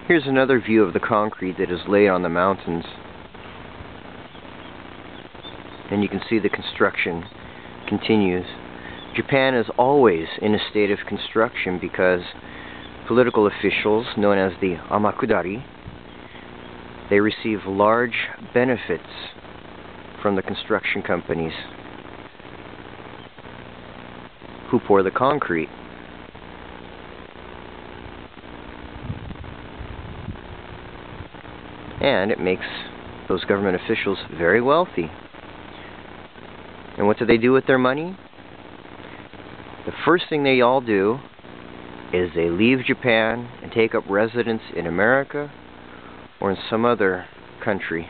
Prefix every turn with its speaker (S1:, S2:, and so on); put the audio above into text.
S1: Here's another view of the concrete that is laid on the mountains. And you can see the construction continues. Japan is always in a state of construction because political officials, known as the Amakudari, they receive large benefits from the construction companies who pour the concrete. And it makes those government officials very wealthy. And what do they do with their money? The first thing they all do is they leave Japan and take up residence in America or in some other country.